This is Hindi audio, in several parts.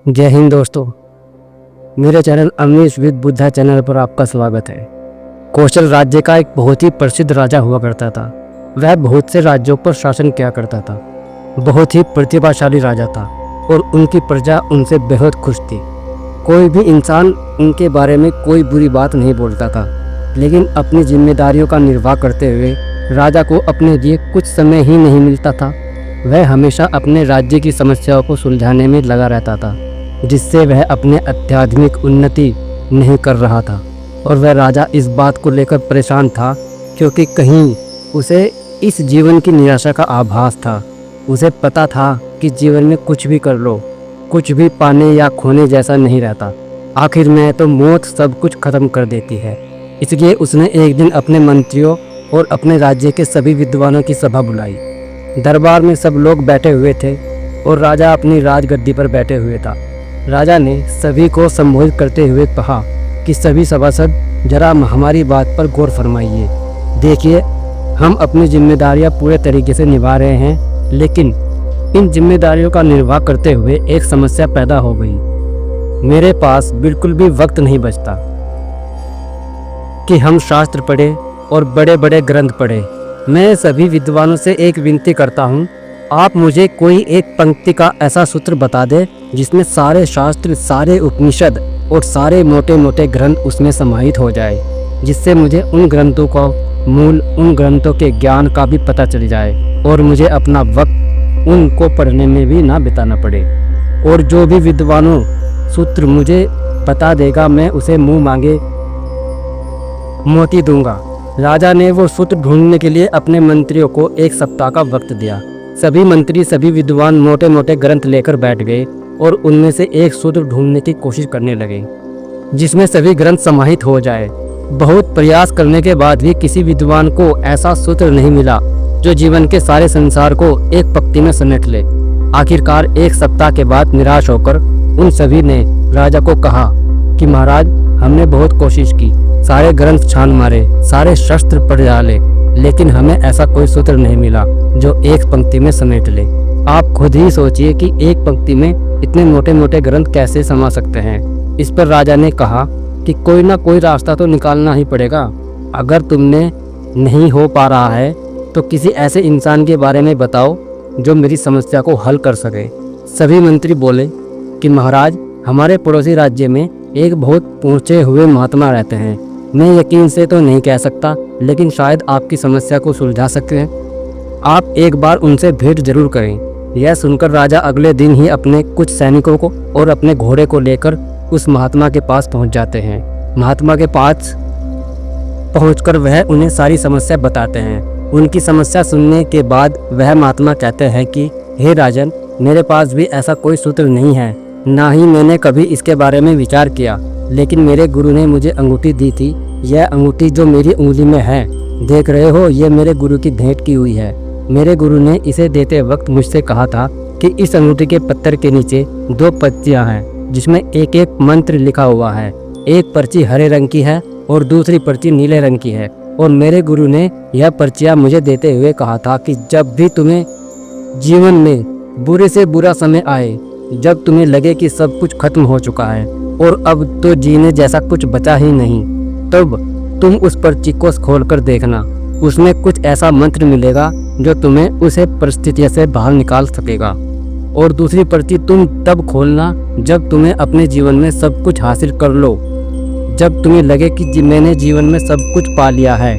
जय हिंद दोस्तों। मेरे channel Amrish with Buddha channel पर आपका स्वागत है। कौशल राज्य का एक बहुत ही प्रसिद्ध राजा हुआ करता था। वह बहुत से राज्यों पर शासन किया करता था। बहुत ही प्रतिभाशाली राजा था और उनकी प्रजा उनसे बेहद खुश थी। कोई भी इंसान उनके बारे में कोई बुरी बात नहीं बोलता था। लेकिन अपनी जिम्मेदारियों का निर्वाह करते हुए राजा को अपने लिए कुछ समय ही नहीं मिलता था। वह हमेशा अपने राज्य की समस्याओं को सुलझाने में लगा रहता था, जिससे वह अपने आध्यात्मिक उन्नति नहीं कर रहा था। और वह राजा इस बात को लेकर परेशान था, क्योंकि कहीं उसे इस जीवन की निराशा का आभास था। उसे पता था कि जीवन में कुछ भी कर लो, कुछ भी पाने या खोने जैसा नहीं रहता। आखिर में तो मौत सब कुछ खत्म कर देती है। इसलिए उसने एक दिन अपने मंत्रियों और अपने राज्य के सभी विद्वानों की सभा बुलाई। दरबार में सब लोग बैठे हुए थे और राजा अपनी राजगद्दी पर बैठे हुए था। राजा ने सभी को संबोधित करते हुए कहा कि सभी सभासद जरा हमारी बात पर गौर फरमाइए। देखिए, हम अपनी जिम्मेदारियां पूरे तरीके से निभा रहे हैं, लेकिन इन जिम्मेदारियों का निर्वाह करते हुए एक समस्या पैदा हो गई। मेरे पास बिल्कुल भी वक्त नहीं बचता कि हम शास्त्र पढ़े और बड़े बड़े ग्रंथ पढ़े। मैं सभी विद्वानों से एक विनती करता हूँ, आप मुझे कोई एक पंक्ति का ऐसा सूत्र बता दे जिसमें सारे शास्त्र, सारे उपनिषद और सारे मोटे मोटे ग्रंथ उसमें समाहित हो जाए, जिससे मुझे उन ग्रंथों का मूल, उन ग्रंथों के ज्ञान का भी पता चल जाए और मुझे अपना वक्त उनको पढ़ने में भी ना बिताना पड़े। और जो भी विद्वानों सूत्र मुझे बता देगा, मैं उसे मुँह मांगे मोती दूंगा। राजा ने वो सूत्र ढूंढने के लिए अपने मंत्रियों को एक सप्ताह का वक्त दिया। सभी मंत्री, सभी विद्वान मोटे मोटे ग्रंथ लेकर बैठ गए और उनमें से एक सूत्र ढूंढने की कोशिश करने लगे जिसमें सभी ग्रंथ समाहित हो जाए। बहुत प्रयास करने के बाद भी किसी विद्वान को ऐसा सूत्र नहीं मिला जो जीवन के सारे संसार को एक पंक्ति में समेट ले। आखिरकार एक सप्ताह के बाद निराश होकर उन सभी ने राजा को कहा कि महाराज, हमने बहुत कोशिश की, सारे ग्रंथ छान मारे, सारे शस्त्र पढ़ डाले, लेकिन हमें ऐसा कोई सूत्र नहीं मिला जो एक पंक्ति में समेट ले। आप खुद ही सोचिए कि एक पंक्ति में इतने मोटे मोटे ग्रंथ कैसे समा सकते हैं। इस पर राजा ने कहा कि कोई ना कोई रास्ता तो निकालना ही पड़ेगा। अगर तुमने नहीं हो पा रहा है तो किसी ऐसे इंसान के बारे में बताओ जो मेरी समस्या को हल कर सके। सभी मंत्री बोले कि महाराज, हमारे पड़ोसी राज्य में एक बहुत ऊंचे हुए महात्मा रहते हैं। मैं यकीन से तो नहीं कह सकता, लेकिन शायद आपकी समस्या को सुलझा सकते हैं। आप एक बार उनसे भेंट जरूर करें। यह सुनकर राजा अगले दिन ही अपने कुछ सैनिकों को और अपने घोड़े को लेकर उस महात्मा के पास पहुंच जाते हैं। महात्मा के पास पहुंचकर वह उन्हें सारी समस्या बताते हैं। उनकी समस्या सुनने के बाद वह महात्मा कहते हैं कि हे राजन, मेरे पास भी ऐसा कोई सूत्र नहीं है, ना ही मैंने कभी इसके बारे में विचार किया, लेकिन मेरे गुरु ने मुझे अंगूठी दी थी। यह अंगूठी जो मेरी उंगली में है, देख रहे हो, यह मेरे गुरु की भेंट की हुई है। मेरे गुरु ने इसे देते वक्त मुझसे कहा था कि इस अंगूठी के पत्थर के नीचे 2 पर्चियां हैं जिसमें एक एक मंत्र लिखा हुआ है। एक पर्ची हरे रंग की है और दूसरी पर्ची नीले रंग की है। और मेरे गुरु ने यह पर्चियां मुझे देते हुए कहा था कि जब भी तुम्हें जीवन में बुरे से बुरा समय आए, जब तुम्हें लगे कि सब कुछ खत्म हो चुका है और अब तो जीने जैसा कुछ बचा ही नहीं, तब तुम उस पर्ची को खोलकर देखना। उसमें कुछ ऐसा मंत्र मिलेगा जो तुम्हें उसे परिस्थितियों से बाहर निकाल सकेगा। और दूसरी पर्ची तुम तब खोलना जब तुम्हें अपने जीवन में सब कुछ हासिल कर लो, जब तुम्हें लगे कि मैंने जीवन में सब कुछ पा लिया है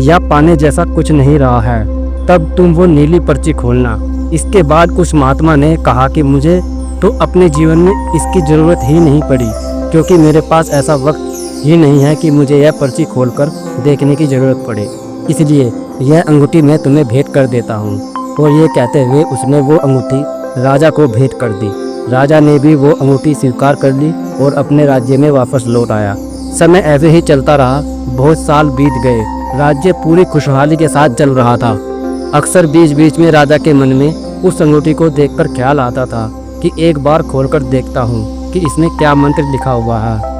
या पाने जैसा कुछ नहीं रहा है, तब तुम वो नीली पर्ची खोलना। इसके बाद कुछ महात्मा ने कहा कि मुझे तो अपने जीवन में इसकी ज़रूरत ही नहीं पड़ी, क्योंकि मेरे पास ऐसा वक्त ही नहीं है कि मुझे यह पर्ची खोलकर देखने की ज़रूरत पड़े। इसलिए यह अंगूठी मैं तुम्हें भेंट कर देता हूँ। और ये कहते हुए उसने वो अंगूठी राजा को भेंट कर दी। राजा ने भी वो अंगूठी स्वीकार कर ली और अपने राज्य में वापस लौट आया। समय ऐसे ही चलता रहा। बहुत साल बीत गए। राज्य पूरी खुशहाली के साथ चल रहा था। अक्सर बीच बीच में राजा के मन में उस अंगूठी को देखकर ख्याल आता था कि एक बार खोलकर देखता हूँ कि इसमें क्या मंत्र लिखा हुआ है।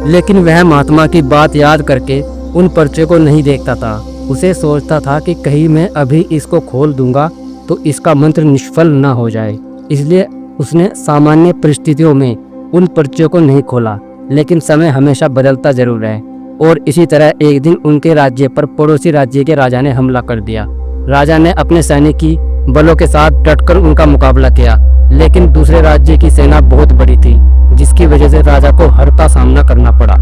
लेकिन वह महात्मा की बात याद करके उन पर्चे को नहीं देखता था। उसे सोचता था कि कहीं मैं अभी इसको खोल दूंगा तो इसका मंत्र निष्फल ना हो जाए। इसलिए उसने सामान्य परिस्थितियों में उन पर्चियों को नहीं खोला, लेकिन समय हमेशा बदलता जरूर है। और इसी तरह एक दिन उनके राज्य पर पड़ोसी राज्य के राजा ने हमला कर दिया। राजा ने अपने सैनिकी बलों के साथ डटकर उनका मुकाबला किया, लेकिन दूसरे राज्य की सेना बहुत बड़ी थी, जिसकी वजह से राजा को हार का सामना करना पड़ा।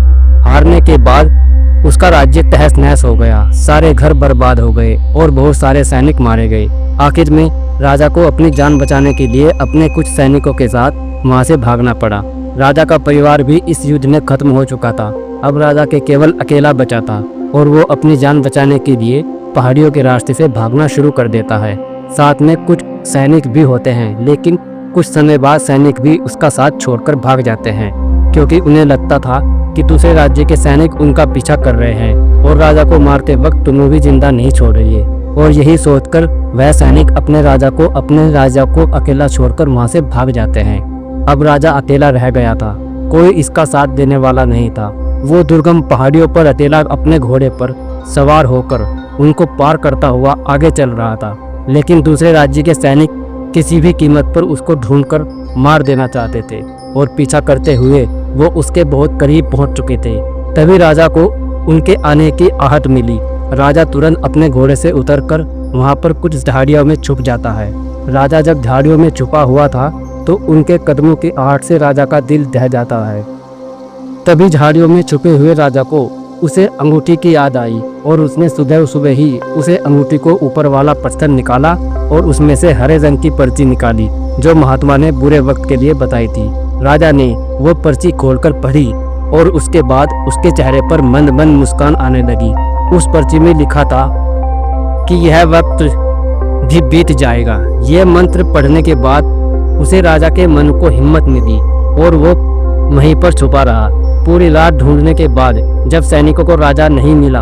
हारने के बाद उसका राज्य तहस नहस हो गया, सारे घर बर्बाद हो गए और बहुत सारे सैनिक मारे गए। आखिर में राजा को अपनी जान बचाने के लिए अपने कुछ सैनिकों के साथ वहां से भागना पड़ा। राजा का परिवार भी इस युद्ध में खत्म हो चुका था। अब राजा के केवल अकेला बचा था और वो अपनी जान बचाने के लिए पहाड़ियों के रास्ते से भागना शुरू कर देता है। साथ में कुछ सैनिक भी होते हैं, लेकिन कुछ समय बाद सैनिक भी उसका साथ छोड़कर भाग जाते हैं, क्योंकि उन्हें लगता था कि दूसरे राज्य के सैनिक उनका पीछा कर रहे हैं और राजा को मारते वक्त उन्हें भी जिंदा नहीं छोड़ेंगे। और यही सोचकर वह सैनिक अपने राजा को अकेला छोड़कर वहां से भाग जाते हैं। अब राजा अकेला रह गया था, कोई इसका साथ देने वाला नहीं था। वो दुर्गम पहाड़ियों पर अकेला अपने घोड़े पर सवार होकर उनको पार करता हुआ आगे चल रहा था, लेकिन दूसरे राज्य के सैनिक किसी भी कीमत पर उसको ढूंढकर मार देना चाहते थे और पीछा करते हुए वो उसके बहुत करीब पहुंच चुके थे। तभी राजा को उनके आने की आहट मिली। राजा तुरंत अपने घोड़े से उतरकर वहां पर कुछ झाड़ियों में छुप जाता है। राजा जब झाड़ियों में छुपा हुआ था तो उनके कदमों की आहट से राजा का दिल दह जाता है। तभी झाड़ियों में छुपे हुए राजा को उसे अंगूठी की याद आई और उसने सुबह ही उसे अंगूठी को ऊपर वाला पत्थर निकाला और उसमें से हरे रंग की पर्ची निकाली, जो महात्मा ने बुरे वक्त के लिए बताई थी। राजा ने वो पर्ची खोलकर पढ़ी और उसके बाद उसके चेहरे पर मंद मंद मुस्कान आने लगी। उस पर्ची में लिखा था कि यह वक्त भी बीत जाएगा। यह मंत्र पढ़ने के बाद उसे राजा के मन को हिम्मत मिली और वो वहीं पर छुपा रहा। पूरी रात ढूंढने के बाद जब सैनिकों को राजा नहीं मिला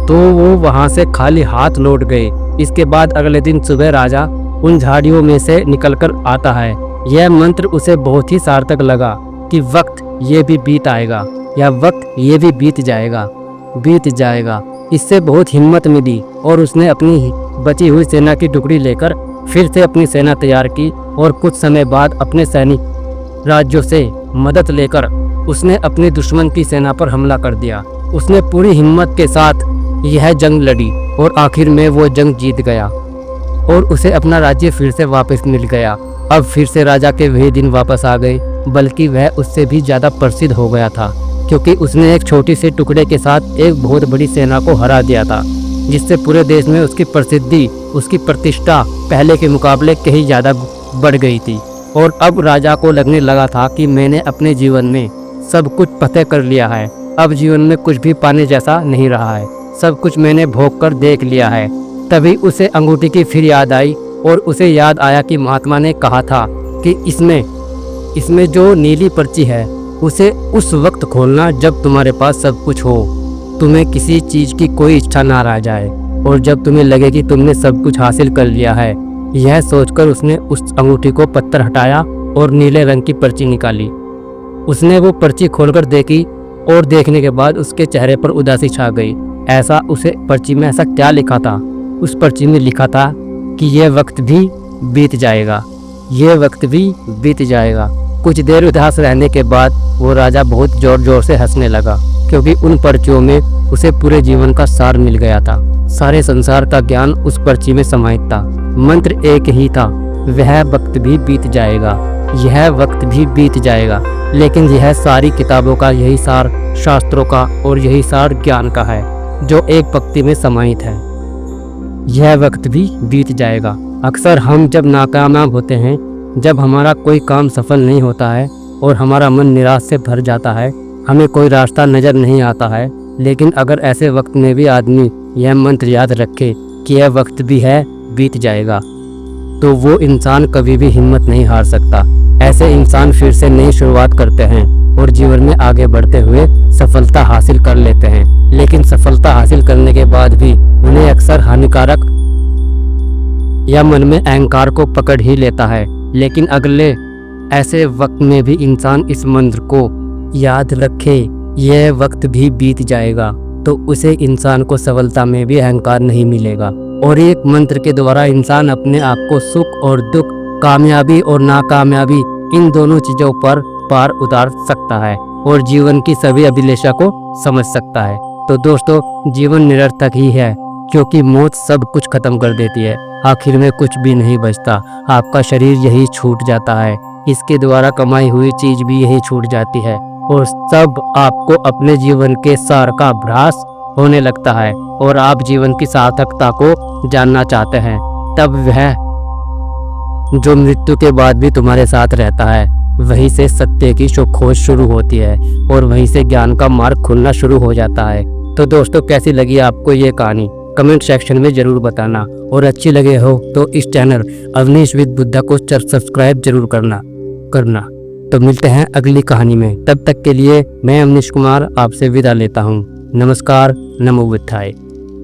तो वो वहां से खाली हाथ लौट गए। इसके बाद अगले दिन सुबह राजा उन झाड़ियों में से निकलकर आता है। यह मंत्र उसे बहुत ही सार्थक लगा कि वक्त ये भी बीत आएगा, या वक्त ये भी बीत जाएगा। इससे बहुत हिम्मत मिली और उसने अपनी बची हुई सेना की टुकड़ी लेकर फिर से अपनी सेना तैयार की और कुछ समय बाद अपने सैनिक राज्यों से मदद लेकर उसने अपने दुश्मन की सेना पर हमला कर दिया। उसने पूरी हिम्मत के साथ यह जंग लड़ी और आखिर में वो जंग जीत गया और उसे अपना राज्य फिर से वापस मिल गया। अब फिर से राजा के वही दिन वापस आ गए, बल्कि वह उससे भी ज़्यादा प्रसिद्ध हो गया था, क्योंकि उसने एक छोटी से टुकड़े के साथ एक बहुत बड़ी सेना को हरा दिया था, जिससे पूरे देश में उसकी प्रसिद्धि, उसकी प्रतिष्ठा पहले के मुकाबले कहीं ज़्यादा बढ़ गई थी। और अब राजा को लगने लगा था कि मैंने अपने जीवन में सब कुछ फतह कर लिया है, अब जीवन में कुछ भी पाने जैसा नहीं रहा है, सब कुछ मैंने भोग कर देख लिया है। तभी उसे अंगूठी की फिर याद आई और उसे याद आया कि महात्मा ने कहा था कि इसमें जो नीली पर्ची है उसे उस वक्त खोलना जब तुम्हारे पास सब कुछ हो, तुम्हें किसी चीज़ की कोई इच्छा ना रह जाए और जब तुम्हें लगे कि तुमने सब कुछ हासिल कर लिया है। यह सोचकर उसने उस अंगूठी को पत्थर हटाया और नीले रंग की पर्ची निकाली। उसने वो पर्ची खोलकर देखी और देखने के बाद उसके चेहरे पर उदासी छा गई। ऐसा उसे पर्ची में ऐसा क्या लिखा था? उस पर्ची में लिखा था कि यह वक्त भी बीत जाएगा, यह वक्त भी बीत जाएगा। कुछ देर उदास रहने के बाद वो राजा बहुत जोर जोर से हंसने लगा, क्योंकि उन पर्चियों में उसे पूरे जीवन का सार मिल गया था। सारे संसार का ज्ञान उस पर्ची में समाहित था। मंत्र एक ही था, वह वक्त भी बीत जाएगा, यह वक्त भी बीत जाएगा। लेकिन यह सारी किताबों का यही सार, शास्त्रों का और यही सार ज्ञान का है, जो एक पंक्ति में समाहित है, यह वक्त भी बीत जाएगा। अक्सर हम जब नाकामयाब होते हैं, जब हमारा कोई काम सफल नहीं होता है और हमारा मन निराश से भर जाता है, हमें कोई रास्ता नज़र नहीं आता है, लेकिन अगर ऐसे वक्त में भी आदमी यह मंत्र याद रखे कि यह वक्त भी है, बीत जाएगा, तो वो इंसान कभी भी हिम्मत नहीं हार सकता। ऐसे इंसान फिर से नई शुरुआत करते हैं और जीवन में आगे बढ़ते हुए सफलता हासिल कर लेते हैं। लेकिन सफलता हासिल करने के बाद भी उन्हें अक्सर हानिकारक या मन में अहंकार को पकड़ ही लेता है। लेकिन अगले ऐसे वक्त में भी इंसान इस मंत्र को याद रखे, यह वक्त भी बीत जाएगा, तो उसे इंसान को सफलता में भी अहंकार नहीं मिलेगा। और एक मंत्र के द्वारा इंसान अपने आप को सुख और दुख कामयाबी और नाकामयाबी इन दोनों चीजों पर पार उतार सकता है और जीवन की सभी अभिलाषा को समझ सकता है। तो दोस्तों, जीवन निरर्थक ही है क्योंकि मौत सब कुछ खत्म कर देती है। आखिर में कुछ भी नहीं बचता। आपका शरीर यही छूट जाता है, इसके द्वारा कमाई हुई चीज भी यही छूट जाती है और सब आपको अपने जीवन के सार का आभास होने लगता है और आप जीवन की सार्थकता को जानना चाहते हैं। तब वह जो मृत्यु के बाद भी तुम्हारे साथ रहता है, वहीं से सत्य की खोज शुरू होती है और वहीं से ज्ञान का मार्ग खुलना शुरू हो जाता है। तो दोस्तों, कैसी लगी आपको ये कहानी कमेंट सेक्शन में जरूर बताना और अच्छी लगे हो तो इस चैनल अवनीश विद बुद्धा को सब्सक्राइब जरूर करना। तो मिलते हैं अगली कहानी में। तब तक के लिए मैं अवनीश कुमार आपसे विदा लेता हूँ। नमस्कार। नमो बुद्धाय।